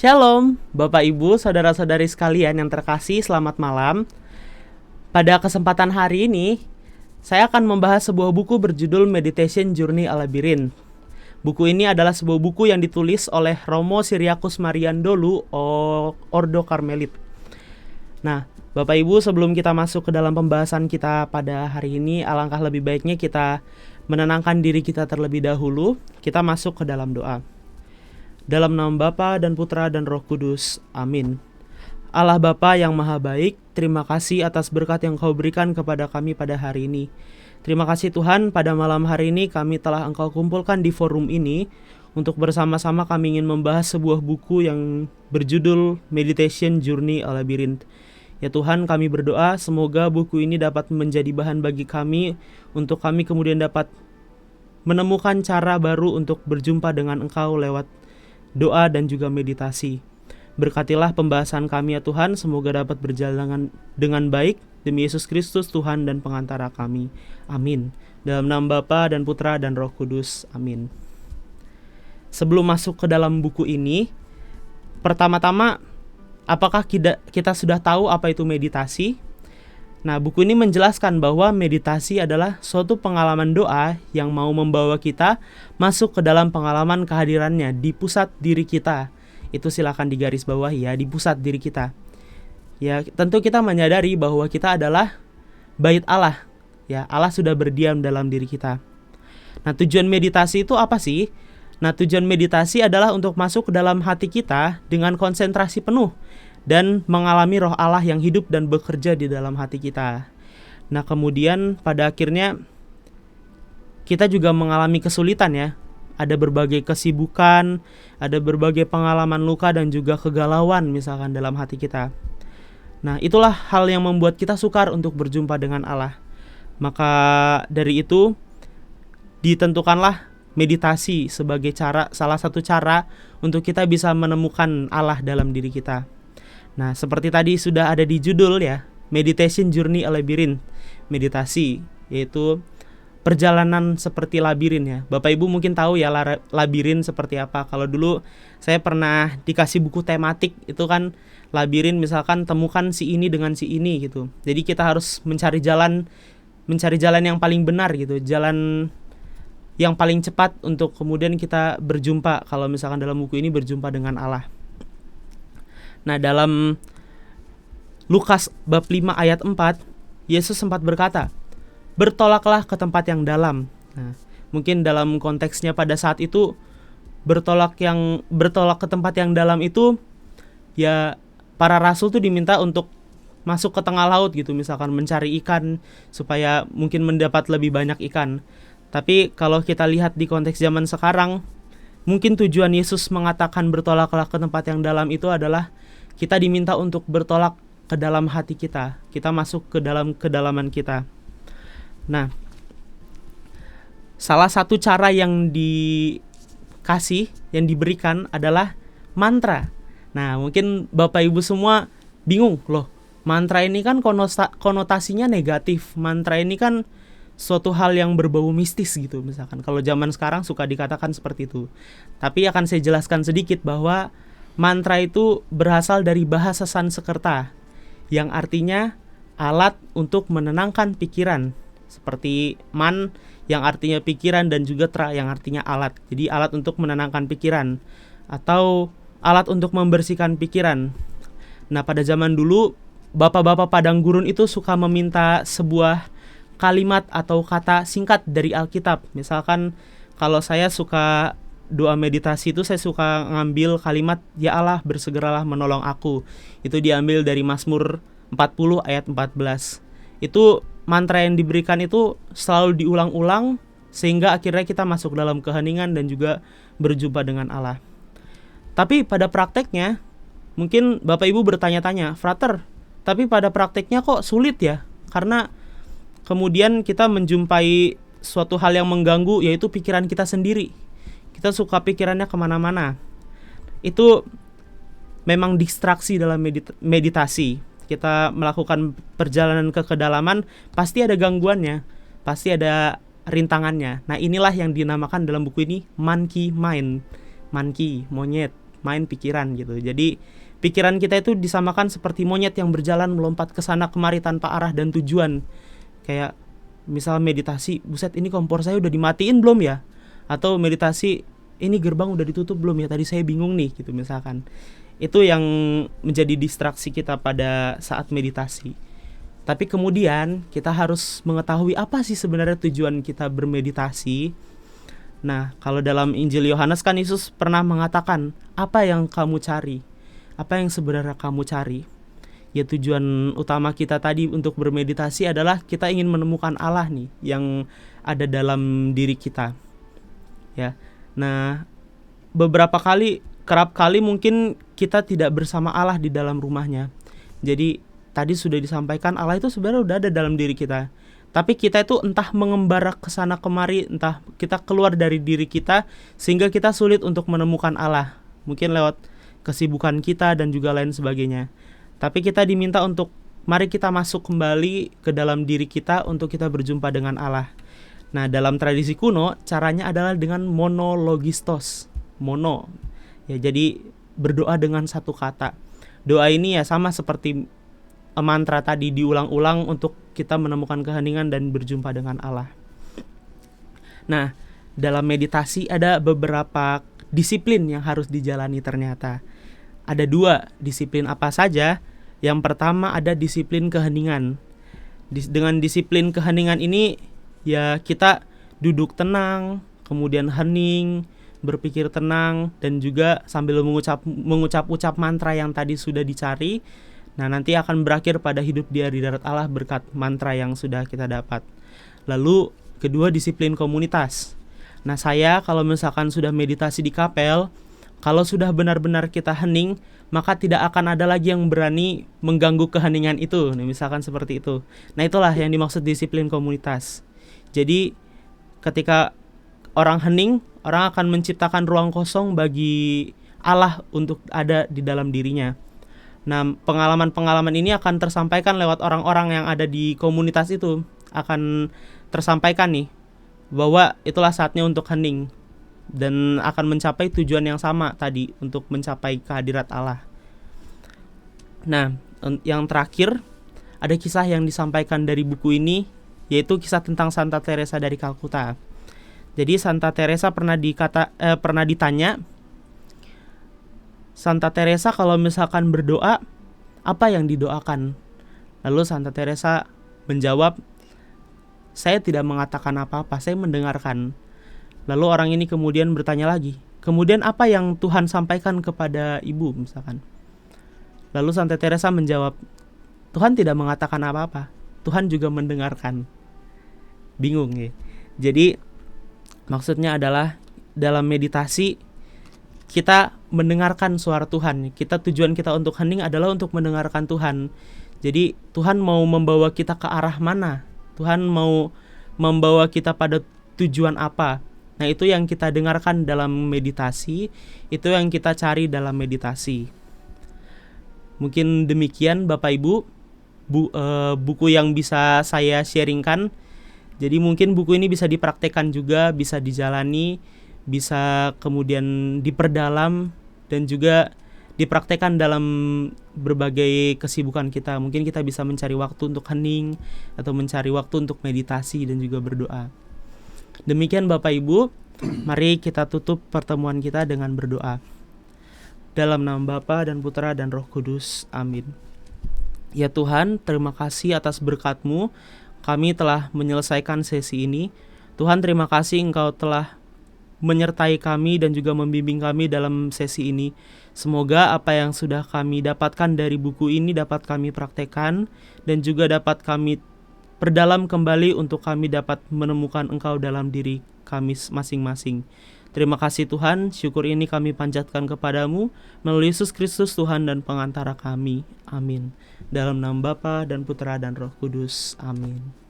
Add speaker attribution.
Speaker 1: Shalom, Bapak Ibu, saudara-saudari sekalian yang terkasih, selamat malam. Pada kesempatan hari ini, saya akan membahas sebuah buku berjudul Meditation Journey a Labyrinth. Buku ini adalah sebuah buku yang ditulis oleh Romo Syriacus Mariandolu Ordo Karmelit. Nah, Bapak Ibu, sebelum kita masuk ke dalam pembahasan kita pada hari ini, alangkah lebih baiknya kita menenangkan diri kita terlebih dahulu. Kita masuk ke dalam doa. Dalam nama Bapa dan Putra dan Roh Kudus. Amin. Allah Bapa yang Maha Baik, terima kasih atas berkat yang Kau berikan kepada kami pada hari ini. Terima kasih Tuhan, pada malam hari ini kami telah Engkau kumpulkan di forum ini untuk bersama-sama kami ingin membahas sebuah buku yang berjudul Meditation Journey a Labyrinth. Ya Tuhan, kami berdoa semoga buku ini dapat menjadi bahan bagi kami untuk kami kemudian dapat menemukan cara baru untuk berjumpa dengan Engkau lewat doa dan juga meditasi. Berkatilah pembahasan kami ya Tuhan, semoga dapat berjalan dengan baik demi Yesus Kristus Tuhan dan pengantara kami. Amin. Dalam nama Bapa dan Putra dan Roh Kudus. Amin. Sebelum masuk ke dalam buku ini, pertama-tama, apakah kita sudah tahu apa itu meditasi? Nah, buku ini menjelaskan bahwa meditasi adalah suatu pengalaman doa yang mau membawa kita masuk ke dalam pengalaman kehadirannya di pusat diri kita. Itu silakan digarisbawahi ya, di pusat diri kita. Ya, tentu kita menyadari bahwa kita adalah bait Allah. Ya, Allah sudah berdiam dalam diri kita. Nah, tujuan meditasi itu apa sih? Nah, tujuan meditasi adalah untuk masuk ke dalam hati kita dengan konsentrasi penuh dan mengalami roh Allah yang hidup dan bekerja di dalam hati kita. Nah, kemudian pada akhirnya kita juga mengalami kesulitan ya. Ada berbagai kesibukan, ada berbagai pengalaman luka dan juga kegalauan misalkan dalam hati kita. Nah, itulah hal yang membuat kita sukar untuk berjumpa dengan Allah. Maka dari itu ditentukanlah meditasi sebagai salah satu cara untuk kita bisa menemukan Allah dalam diri kita. Nah, seperti tadi sudah ada di judul ya, Meditation Journey a Labyrinth, meditasi, yaitu perjalanan seperti labirin ya. Bapak Ibu mungkin tahu ya labirin seperti apa. Kalau dulu saya pernah dikasih buku tematik, itu kan labirin misalkan temukan si ini dengan si ini gitu. Jadi kita harus mencari jalan yang paling benar gitu, jalan yang paling cepat untuk kemudian kita berjumpa, kalau misalkan dalam buku ini berjumpa dengan Allah. Nah, dalam Lukas bab 5 ayat 4, Yesus sempat berkata, "Bertolaklah ke tempat yang dalam." Nah, mungkin dalam konteksnya pada saat itu bertolak ke tempat yang dalam itu ya para rasul tuh diminta untuk masuk ke tengah laut gitu, misalkan mencari ikan supaya mungkin mendapat lebih banyak ikan. Tapi kalau kita lihat di konteks zaman sekarang, mungkin tujuan Yesus mengatakan bertolaklah ke tempat yang dalam itu adalah kita diminta untuk bertolak ke dalam hati kita. Kita masuk ke dalam kedalaman kita. Nah, salah satu cara yang diberikan adalah mantra. Nah, mungkin Bapak Ibu semua bingung, loh, mantra ini kan konotasinya negatif. Mantra ini kan suatu hal yang berbau mistis gitu misalkan. Kalau zaman sekarang suka dikatakan seperti itu. Tapi akan saya jelaskan sedikit bahwa mantra itu berasal dari bahasa Sanskerta yang artinya alat untuk menenangkan pikiran. Seperti man yang artinya pikiran dan juga tra yang artinya alat. Jadi alat untuk menenangkan pikiran atau alat untuk membersihkan pikiran. Nah, pada zaman dulu bapak-bapak padang gurun itu suka meminta sebuah kalimat atau kata singkat dari Alkitab. Misalkan kalau saya suka doa meditasi itu, saya suka ngambil kalimat, "Ya Allah, bersegeralah menolong aku." Itu diambil dari Mazmur 40 ayat 14. Itu mantra yang diberikan itu selalu diulang-ulang sehingga akhirnya kita masuk dalam keheningan dan juga berjumpa dengan Allah. Tapi pada prakteknya mungkin Bapak Ibu bertanya-tanya, "Frater, tapi pada prakteknya kok sulit ya?" Karena kemudian kita menjumpai suatu hal yang mengganggu, yaitu pikiran kita sendiri. Kita suka pikirannya kemana-mana. Itu memang distraksi dalam meditasi. Kita melakukan perjalanan ke kedalaman, pasti ada gangguannya, pasti ada rintangannya. Nah, inilah yang dinamakan dalam buku ini monkey mind. Monkey, monyet. main pikiran gitu. Jadi pikiran kita itu disamakan seperti monyet yang berjalan melompat ke sana kemari tanpa arah dan tujuan. Kayak misal meditasi, buset ini kompor saya udah dimatiin belum ya? Atau meditasi, ini gerbang udah ditutup belum ya? Tadi saya bingung nih gitu misalkan. Itu yang menjadi distraksi kita pada saat meditasi. Tapi kemudian kita harus mengetahui apa sih sebenarnya tujuan kita bermeditasi. Nah, kalau dalam Injil Yohanes kan Yesus pernah mengatakan, apa yang kamu cari? Apa yang sebenarnya kamu cari? Ya tujuan utama kita tadi untuk bermeditasi adalah kita ingin menemukan Allah nih yang ada dalam diri kita. Ya. Nah, kerap kali mungkin kita tidak bersama Allah di dalam rumahnya. Jadi tadi sudah disampaikan Allah itu sebenarnya udah ada dalam diri kita. Tapi kita itu entah mengembara ke sana kemari, entah kita keluar dari diri kita sehingga kita sulit untuk menemukan Allah. Mungkin lewat kesibukan kita dan juga lain sebagainya. Tapi kita diminta untuk mari kita masuk kembali ke dalam diri kita untuk kita berjumpa dengan Allah. Nah, dalam tradisi kuno caranya adalah dengan monologistos. Mono. Ya, jadi berdoa dengan satu kata. Doa ini ya sama seperti mantra tadi, diulang-ulang untuk kita menemukan keheningan dan berjumpa dengan Allah. Nah, dalam meditasi ada beberapa disiplin yang harus dijalani ternyata. Ada 2 disiplin apa saja. Yang pertama ada disiplin keheningan. Dengan disiplin keheningan ini ya kita duduk tenang, kemudian hening, berpikir tenang, dan juga sambil mengucap mantra yang tadi sudah dicari. Nah, nanti akan berakhir pada hidup dia di darat Allah berkat mantra yang sudah kita dapat. Lalu, kedua disiplin komunitas. Nah, saya kalau misalkan sudah meditasi di kapel, kalau sudah benar-benar kita hening, maka tidak akan ada lagi yang berani mengganggu keheningan itu. Nah, misalkan seperti itu. Nah, itulah yang dimaksud disiplin komunitas. Jadi, ketika orang hening, orang akan menciptakan ruang kosong bagi Allah untuk ada di dalam dirinya. Nah, pengalaman-pengalaman ini akan tersampaikan lewat orang-orang yang ada di komunitas itu. Akan tersampaikan nih, bahwa itulah saatnya untuk hening. Dan akan mencapai tujuan yang sama tadi, untuk mencapai kehadirat Allah. Nah, yang terakhir, ada kisah yang disampaikan dari buku ini, yaitu kisah tentang Santa Teresa dari Kalkuta. Jadi Santa Teresa pernah ditanya, Santa Teresa kalau misalkan berdoa, apa yang didoakan? Lalu Santa Teresa menjawab, saya tidak mengatakan apa-apa, saya mendengarkan. Lalu orang ini kemudian bertanya lagi, kemudian apa yang Tuhan sampaikan kepada ibu misalkan? Lalu Santa Teresa menjawab, Tuhan tidak mengatakan apa-apa, Tuhan juga mendengarkan. Bingung ya. Jadi maksudnya adalah dalam meditasi kita mendengarkan suara Tuhan. Tujuan kita untuk hening adalah untuk mendengarkan Tuhan. Jadi Tuhan mau membawa kita ke arah mana? Tuhan mau membawa kita pada tujuan apa? Nah, itu yang kita dengarkan dalam meditasi, itu yang kita cari dalam meditasi. Mungkin demikian Bapak Ibu, buku yang bisa saya sharingkan. Jadi mungkin buku ini bisa dipraktekkan juga, bisa dijalani, bisa kemudian diperdalam dan juga dipraktekkan dalam berbagai kesibukan kita. Mungkin kita bisa mencari waktu untuk hening atau mencari waktu untuk meditasi dan juga berdoa. Demikian Bapak Ibu, mari kita tutup pertemuan kita dengan berdoa. Dalam nama Bapa dan Putra dan Roh Kudus. Amin. Ya Tuhan, terima kasih atas berkat-Mu. Kami telah menyelesaikan sesi ini. Tuhan, terima kasih Engkau telah menyertai kami dan juga membimbing kami dalam sesi ini. Semoga apa yang sudah kami dapatkan dari buku ini dapat kami praktekkan dan juga dapat kami perdalam kembali untuk kami dapat menemukan Engkau dalam diri kami masing-masing. Terima kasih Tuhan, syukur ini kami panjatkan kepadamu melalui Yesus Kristus Tuhan dan pengantara kami. Amin. Dalam nama Bapa dan Putra dan Roh Kudus. Amin.